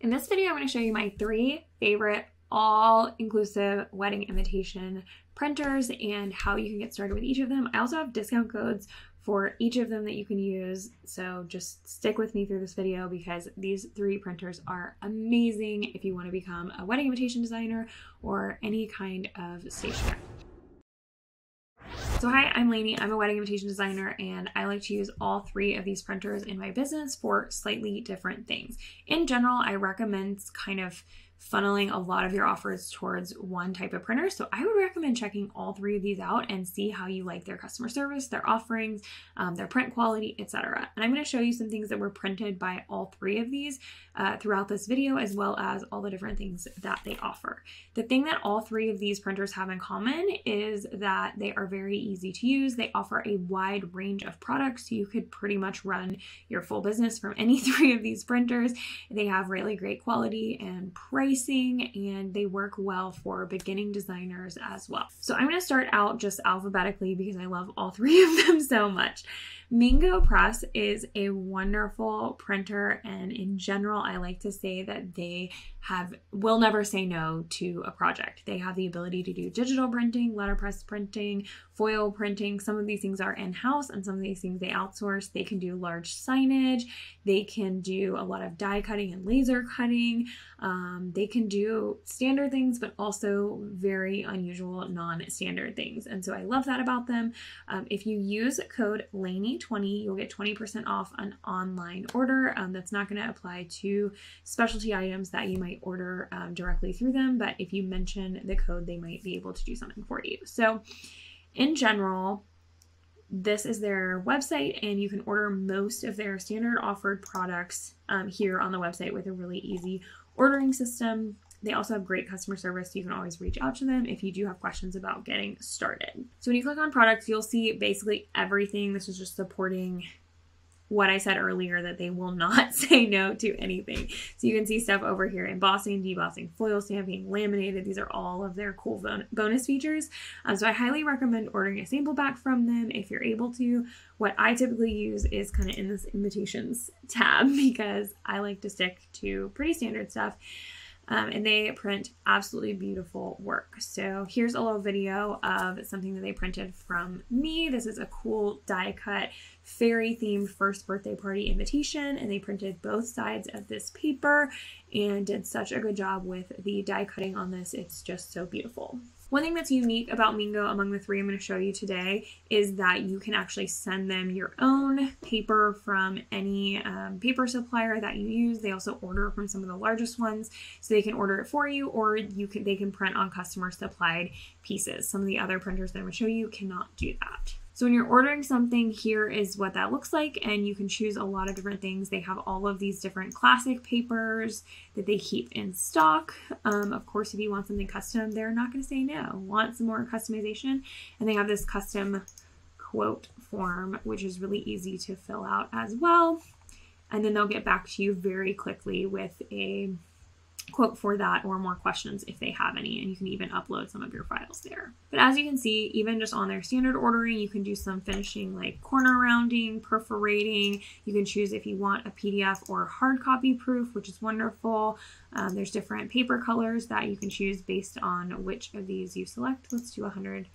In this video, I'm going to show you my 3 favorite all-inclusive wedding invitation printers and how you can get started with each of them. I also have discount codes for each of them that you can use, so just stick with me through this video because these 3 printers are amazing if you want to become a wedding invitation designer or any kind of stationer. So hi, I'm Laney. I'm a wedding invitation designer and I like to use all 3 of these printers in my business for slightly different things. In general, I recommend kind of funneling a lot of your offers towards one type of printer. So I would recommend checking all 3 of these out and see how you like their customer service, their offerings, their print quality, etc. And I'm going to show you some things that were printed by all 3 of these throughout this video, as well as all the different things that they offer. The thing that all 3 of these printers have in common is that they are very easy to use. They offer a wide range of products, so you could pretty much run your full business from any 3 of these printers. They have really great quality and pricing, and they work well for beginning designers as well. So I'm going to start out just alphabetically because I love all 3 of them so much. Mingo Press is a wonderful printer, and in general, I like to say that they will never say no to a project. They have the ability to do digital printing, letterpress printing, foil printing. Some of these things are in-house and some of these things they outsource. They can do large signage. They can do a lot of die cutting and laser cutting. They can do standard things, but also very unusual non-standard things. And so I love that about them. If you use code Laney20, you'll get 20% off an online order. That's not going to apply to specialty items that you might order directly through them. But if you mention the code, they might be able to do something for you. So in general, this is their website, and you can order most of their standard offered products here on the website with a really easy ordering system. They also have great customer service, so you can always reach out to them if you do have questions about getting started. So when you click on products, you'll see basically everything. This is just supporting what I said earlier, that they will not say no to anything. So you can see stuff over here: embossing, debossing, foil stamping, laminated. These are all of their cool bonus features. So I highly recommend ordering a sample pack from them if you're able to. What I typically use is kind of in this invitations tab because I like to stick to pretty standard stuff. And they print absolutely beautiful work. So here's a little video of something that they printed from me. This is a cool die cut fairy themed first birthday party invitation, and they printed both sides of this paper and did such a good job with the die cutting on this. It's just so beautiful. One thing that's unique about Mingo among the 3 I'm going to show you today is that you can actually send them your own paper from any paper supplier that you use. They also order from some of the largest ones, so they can order it for you, or they can print on customer supplied pieces. Some of the other printers that I'm going to show you cannot do that. So when you're ordering something, here is what that looks like, and you can choose a lot of different things. They have all of these different classic papers that they keep in stock. Of course, if you want something custom, they're not going to say no. Want some more customization? And they have this custom quote form, which is really easy to fill out as well. And then they'll get back to you very quickly with a quote for that or more questions if they have any, and you can even upload some of your files there. But as you can see, even just on their standard ordering, you can do some finishing like corner rounding, perforating. You can choose if you want a PDF or hard copy proof, which is wonderful. There's different paper colors that you can choose based on which of these you select. Let's do 100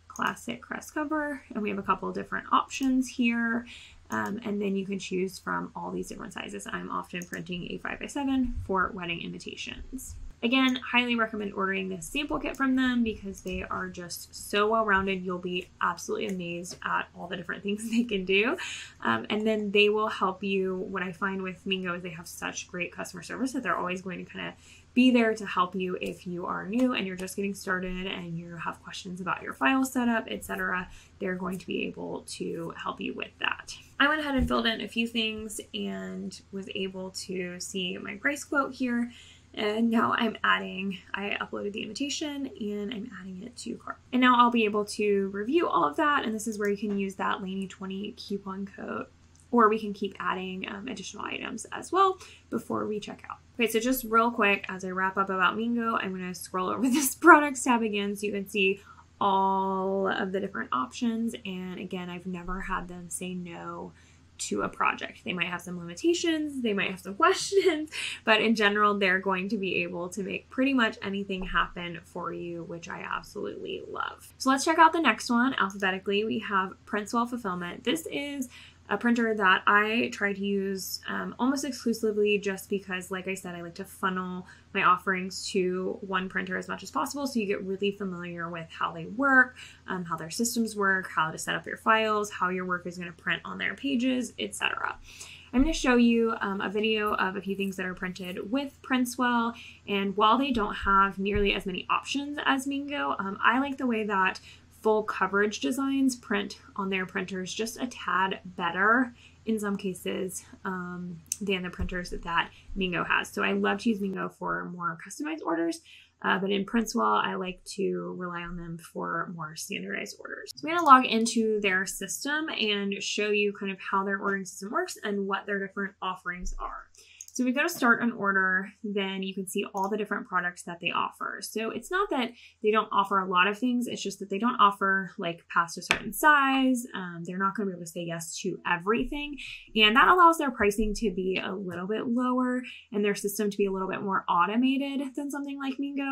classic crest cover, and we have a couple different options here. And then you can choose from all these different sizes. I'm often printing a 5x7 for wedding invitations. Again, highly recommend ordering this sample kit from them because they are just so well-rounded. You'll be absolutely amazed at all the different things they can do. And then they will help you. What I find with Mingo is they have such great customer service that they're always going to kind of be there to help you if you are new and you're just getting started and you have questions about your file setup, etc. They're going to be able to help you with that. I went ahead and filled in a few things and was able to see my price quote here. And now I uploaded the invitation and I'm adding it to cart. And now I'll be able to review all of that. And this is where you can use that Laney20 coupon code, or we can keep adding additional items as well before we check out. Okay, so just real quick, as I wrap up about Mingo, I'm going to scroll over this products tab again so you can see all of the different options. And again, I've never had them say no to a project. They might have some limitations, they might have some questions, but in general, they're going to be able to make pretty much anything happen for you, which I absolutely love. So let's check out the next one. Alphabetically, we have PrintsWell Fulfillment. This is a printer that I try to use almost exclusively just because, like I said, I like to funnel my offerings to one printer as much as possible, so you get really familiar with how they work, how their systems work, how to set up your files, how your work is going to print on their pages, etc. I'm going to show you a video of a few things that are printed with PrintsWell, and while they don't have nearly as many options as Mingo, I like the way that full coverage designs print on their printers just a tad better in some cases than the printers that Mingo has. So I love to use Mingo for more customized orders, but in PrintsWell, I like to rely on them for more standardized orders. So I'm going to log into their system and show you kind of how their ordering system works and what their different offerings are. So we go to start an order, then you can see all the different products that they offer. So it's not that they don't offer a lot of things, it's just that they don't offer like past a certain size. They're not going to be able to say yes to everything. And that allows their pricing to be a little bit lower and their system to be a little bit more automated than something like Mingo.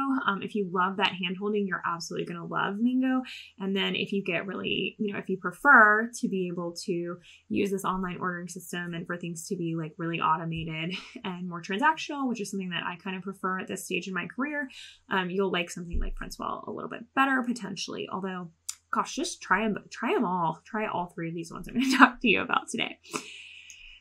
If you love that hand holding, you're absolutely going to love Mingo. And then if you get really, if you prefer to be able to use this online ordering system and for things to be like really automated and more transactional, which is something that I kind of prefer at this stage in my career, you'll like something like PrintsWell a little bit better potentially. Although, gosh, just try them all. Try all three of these ones I'm going to talk to you about today.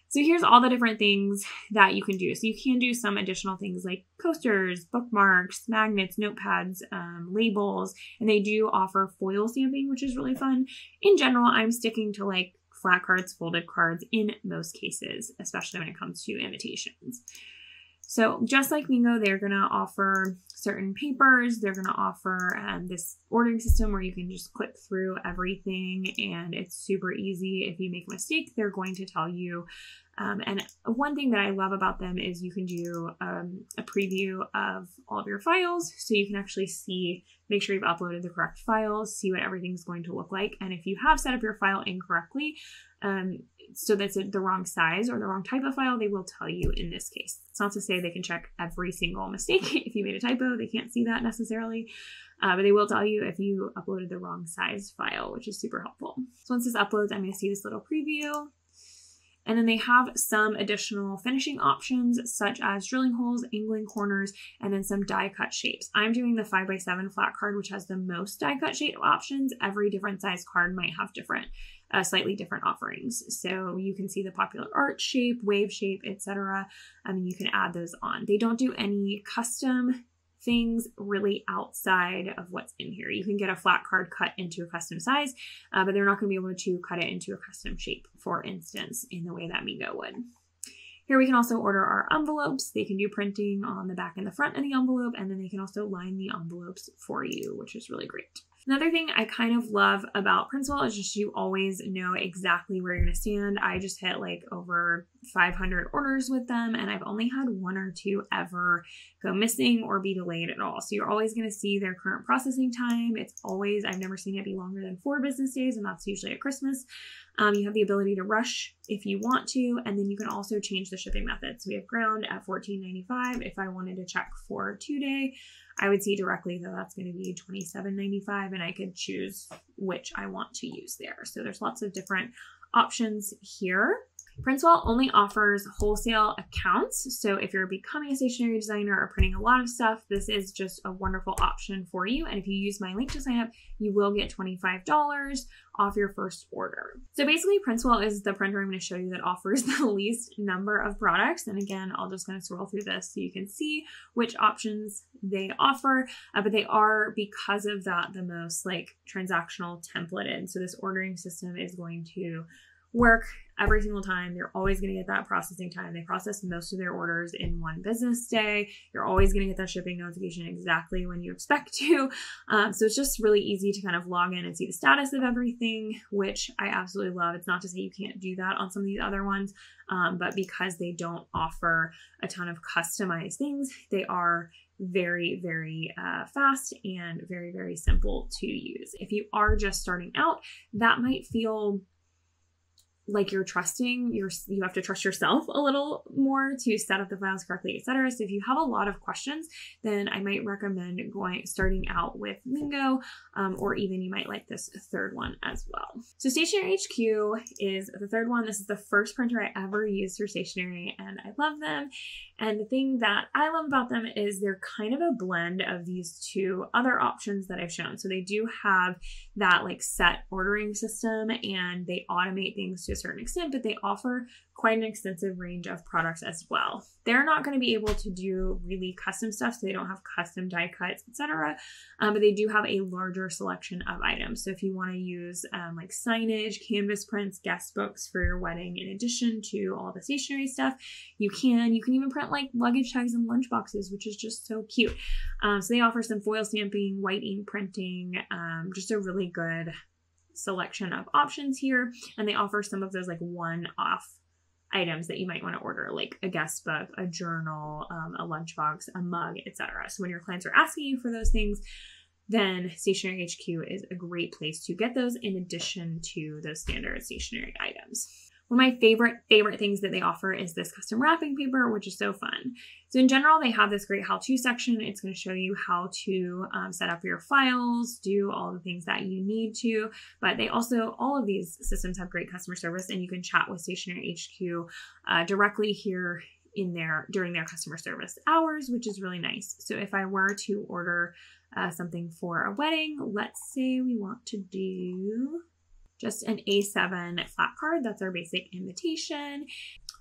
So here's all the different things that you can do. So you can do some additional things like coasters, bookmarks, magnets, notepads, labels, and they do offer foil stamping, which is really fun. In general, I'm sticking to like flat cards, folded cards in most cases, especially when it comes to invitations. So just like Mingo, they're going to offer certain papers. They're going to offer this ordering system where you can just click through everything and it's super easy. If you make a mistake, they're going to tell you. And one thing that I love about them is you can do a preview of all of your files. So you can actually see, make sure you've uploaded the correct files, see what everything's going to look like. And if you have set up your file incorrectly, so that's the wrong size or the wrong type of file, they will tell you in this case. It's not to say they can check every single mistake. If you made a typo, they can't see that necessarily. But they will tell you if you uploaded the wrong size file, which is super helpful. So once this uploads, I'm going to see this little preview. And then they have some additional finishing options such as drilling holes, angling corners, and then some die cut shapes. I'm doing the 5x7 flat card, which has the most die cut shape options. Every different size card might have different, slightly different offerings. So you can see the popular art shape, wave shape, etc. You can add those on. They don't do any custom things really outside of what's in here. You can get a flat card cut into a custom size, but they're not going to be able to cut it into a custom shape, for instance, in the way that Mingo would. Here we can also order our envelopes. They can do printing on the back and the front of the envelope, and then they can also line the envelopes for you, which is really great. Another thing I kind of love about PrintsWell is just you always know exactly where you're going to stand. I just hit like over 500 orders with them, and I've only had one or two ever go missing or be delayed at all. So you're always going to see their current processing time. It's always, I've never seen it be longer than 4 business days, and that's usually at Christmas. You have the ability to rush if you want to, and then you can also change the shipping method. So we have ground at $14.95. If I wanted to check for 2-day, I would see directly that that's going to be $27.95, and I could choose which I want to use there. So there's lots of different options here. PrintsWell only offers wholesale accounts. So if you're becoming a stationery designer or printing a lot of stuff, this is just a wonderful option for you. And if you use my link to sign up, you will get $25 off your first order. So basically PrintsWell is the printer I'm going to show you that offers the least number of products. And again, I'll just kind of scroll through this so you can see which options they offer, but they are, because of that, the most like transactional templated. So this ordering system is going to work every single time. You're always going to get that processing time. They process most of their orders in 1 business day. You're always going to get that shipping notification exactly when you expect to. So it's just really easy to kind of log in and see the status of everything, which I absolutely love. It's not to say you can't do that on some of these other ones, but because they don't offer a ton of customized things, they are very, very fast and very, very simple to use. If you are just starting out, that might feel like you're trusting you have to trust yourself a little more to set up the files correctly, etc. So if you have a lot of questions, then I might recommend starting out with Mingo, or even you might like this third one as well. So Stationery HQ is the third one. This is the first printer I ever used for stationery, and I love them. And the thing that I love about them is they're kind of a blend of these two other options that I've shown. So they do have that like set ordering system, and they automate things to a certain extent, but they offer quite an extensive range of products as well. They're not going to be able to do really custom stuff, so they don't have custom die cuts, etc. But they do have a larger selection of items. So if you want to use like signage, canvas prints, guest books for your wedding, in addition to all the stationery stuff, you can even print like luggage tags and lunch boxes, which is just so cute. So they offer some foil stamping, white ink printing, just a really good selection of options here. And they offer some of those like one-off items that you might want to order, like a guest book, a journal, a lunchbox, a mug, etc. So when your clients are asking you for those things, then Stationery HQ is a great place to get those in addition to those standard stationery items. One of my favorite things that they offer is this custom wrapping paper, which is so fun. So in general, they have this great how-to section. It's going to show you how to set up your files, do all the things that you need to, but they also, all of these systems have great customer service, and you can chat with Stationery HQ directly here during their customer service hours, which is really nice. So if I were to order something for a wedding, let's say we want to do just an A7 flat card. That's our basic invitation.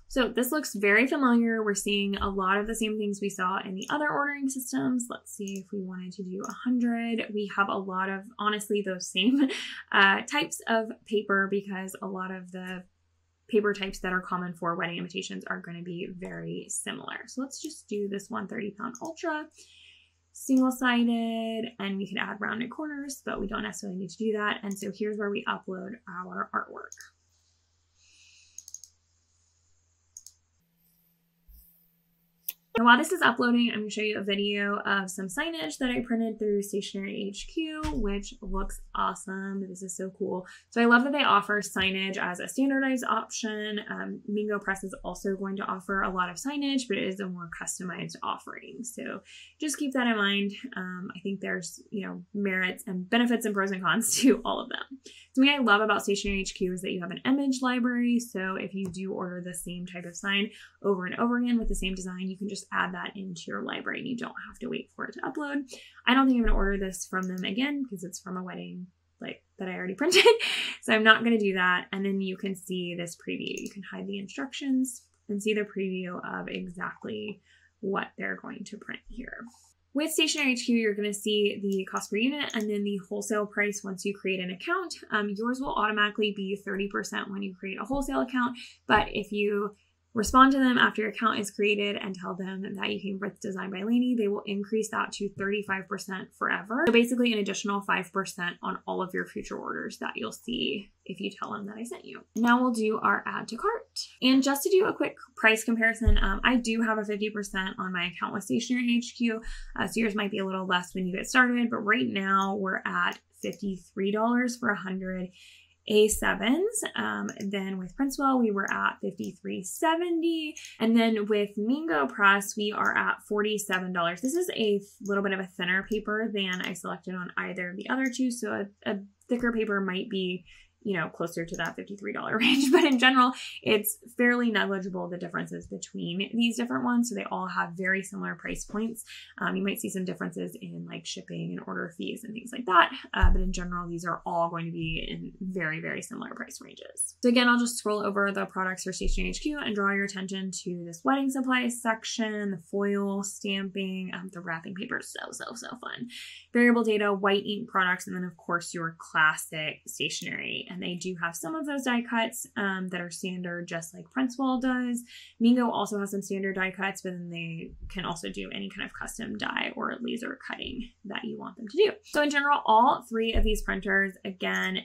So this looks very familiar. We're seeing a lot of the same things we saw in the other ordering systems. Let's see if we wanted to do 100. We have a lot of, honestly, those same types of paper, because a lot of the paper types that are common for wedding invitations are going to be very similar. So let's just do this 130-pound ultra. Single-sided, and we can add rounded corners, but we don't necessarily need to do that. And so here's where we upload our artwork. And while this is uploading, I'm going to show you a video of some signage that I printed through Stationery HQ, which looks awesome. This is so cool. So I love that they offer signage as a standardized option. Mingo Press is also going to offer a lot of signage, but it is a more customized offering. So just keep that in mind. I think there's, merits and benefits and pros and cons to all of them. Something I love about Stationery HQ is that you have an image library. So if you do order the same type of sign over and over again with the same design, you can just add that into your library and you don't have to wait for it to upload. I don't think I'm going to order this from them again because it's from a wedding that I already printed. So I'm not going to do that. And then you can see this preview. You can hide the instructions and see the preview of exactly what they're going to print here. With Stationery HQ, you're going to see the cost per unit and then the wholesale price once you create an account. Yours will automatically be 30% when you create a wholesale account, but if you respond to them after your account is created and tell them that you came with Design by Laney, they will increase that to 35% forever. So basically an additional 5% on all of your future orders that you'll see if you tell them that I sent you. Now we'll do our add to cart. And just to do a quick price comparison, I do have a 50% on my account with Stationery HQ. So yours might be a little less when you get started, but right now we're at $53 for 100 A7s. Then with PrintsWell, we were at $53.70. And then with Mingo Press, we are at $47. This is a little bit of a thinner paper than I selected on either of the other two. So a thicker paper might be, closer to that $53 range. But in general, it's fairly negligible, the differences between these different ones. So they all have very similar price points. You might see some differences in like shipping and order fees and things like that. But in general, these are all going to be in very, very similar price ranges. So again, I'll just scroll over the products for Stationery HQ and draw your attention to this wedding supplies section, the foil stamping, the wrapping paper. So fun. Variable data, white ink products, and then of course your classic stationery. And they do have some of those die cuts that are standard, just like PrintsWell does. Mingo also has some standard die cuts, but then they can also do any kind of custom die or laser cutting that you want them to do. So in general, all three of these printers, again,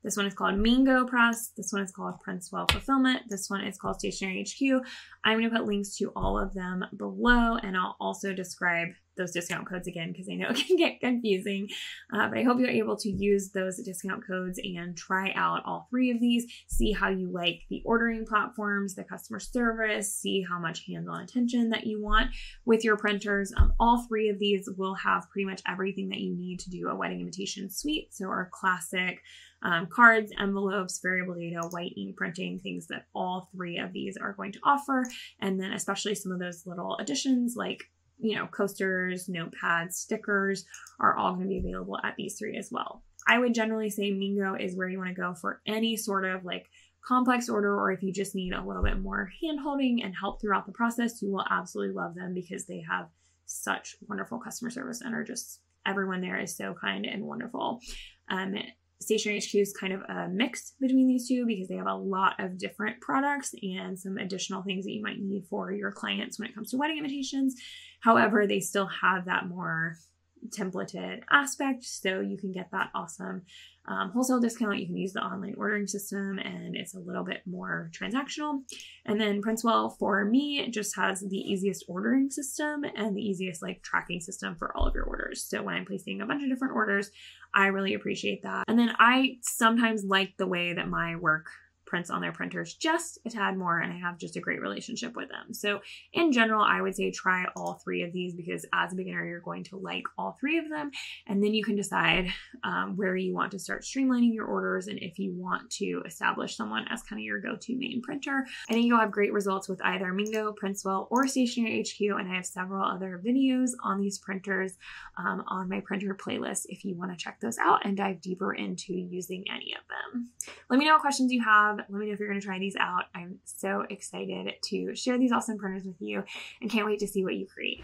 this one is called Mingo Press. This one is called PrintstsWell Fulfillment. This one is called Stationery HQ. I'm going to put links to all of them below, and I'll also describe those discount codes again because I know it can get confusing. But I hope you're able to use those discount codes and try out all three of these, see how you like the ordering platforms, the customer service, see how much hands-on attention that you want with your printers. All three of these will have pretty much everything that you need to do a wedding invitation suite. So our classic cards, envelopes, variable data, white ink printing, things that all three of these are going to offer. And then especially some of those little additions like, you know, coasters, notepads, stickers are all going to be available at these three as well. I would generally say Mingo is where you want to go for any sort of like complex order, or if you just need a little bit more hand holding and help throughout the process, you will absolutely love them because they have such wonderful customer service and are just, everyone there is so kind and wonderful. Stationery HQ is kind of a mix between these two because they have a lot of different products and some additional things that you might need for your clients when it comes to wedding invitations. However, they still have that more templated aspect, so you can get that awesome wholesale discount. You can use the online ordering system and it's a little bit more transactional. And then PrintsWell for me just has the easiest ordering system and the easiest like tracking system for all of your orders. So when I'm placing a bunch of different orders, I really appreciate that. And then I sometimes like the way that my work prints on their printers just a tad more, and I have just a great relationship with them. So in general, I would say try all three of these because as a beginner, you're going to like all three of them. And then you can decide where you want to start streamlining your orders and if you want to establish someone as kind of your go-to main printer. I think you'll have great results with either Mingo, PrintsWell, or Stationery HQ. And I have several other videos on these printers on my printer playlist if you want to check those out and dive deeper into using any of them. Let me know what questions you have. Let me know if you're going to try these out. I'm so excited to share these awesome printers with you and can't wait to see what you create.